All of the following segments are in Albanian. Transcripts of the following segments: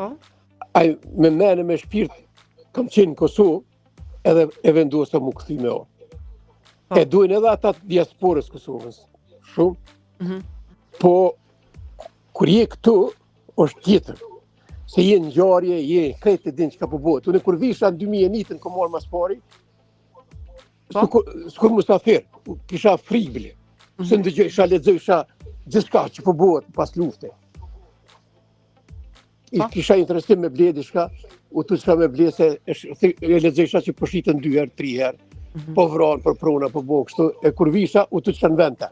Po? Ai me mene me shpirt kam qenë në Kosovë edhe e vendosa mu këthy me orë. Po. E duhen edhe ata të diasporës Kosovës. Shumë. Po, kur je këtu, është tjetër. Se je në ngjarje, je krejt e din që ka po bëhet. Unë kur visha në 2001 kom marrë mas pari, s'kur musafir, kisha frikë bile. Se ndëgjoj, isha lexoj, isha gjithçka që po bëhet pas lufte. Kisha interesim me ble diçka, u tu çka me ble se e lexojsha që po shiten 2 herë, 3 herë. Po vranë për prona, po bëu kështu. E kur visha, u tu çka në vend ta.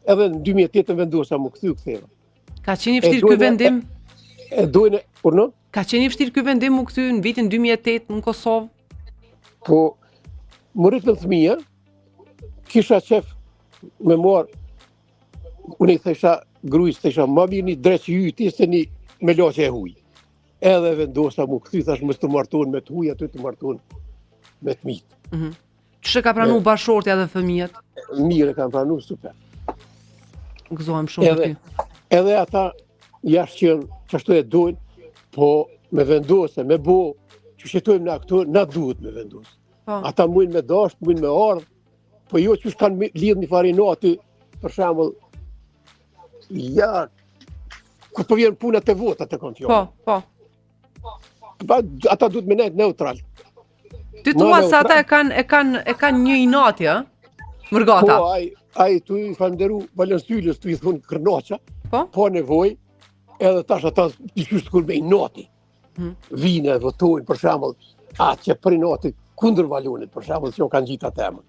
Edhe në 2008 vendosa mu ktheva. Ka qenë i vështirë ky vendim? E duhen urno? Ka qenë i vështirë ky vendim u kthy në vitin 2008 në Kosovë? Po, më rritën fëmija, kisha qef me marë, unë i thesha grujës, thesha ma mirë një dreqë jyti se një me laqe e huj. Edhe vendosa mu këthy, thash mës të martohen me të huj, aty të martohen me të mitë. Ç'e ka pranu bashortja dhe fëmijët? Mirë e kam pranu, super. Gëzohem shumë për ty. Edhe ata jashtë qënë qashtu e dojnë, po me vendose, me bo, që shetojmë në këtu, na duhet me vendose. Ata mujnë me dasht, mujnë me ardhë, po jo që kanë lidhë një farinati, për shembull, ja, kur po vjen punat e votat e kanë fjallë. Po. Ata duhet me nejtë neutral. Ty thua se ata e kanë një inati, ë? Mërgata. Po, ai tu i falenderu Valenstyllës, tu i thonë Kërnaqa, po nevoj, edhe tash ata dikush kur me inati. Vine, votojnë, për shembull, atë që për inati kundër Valonit, për shembull, që kanë gjitë atë emën.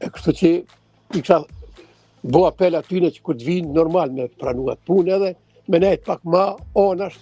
E kështu që i kisha bo apel atyne që kur të vinë normal me pranuat punë edhe me nejtë pak ma anash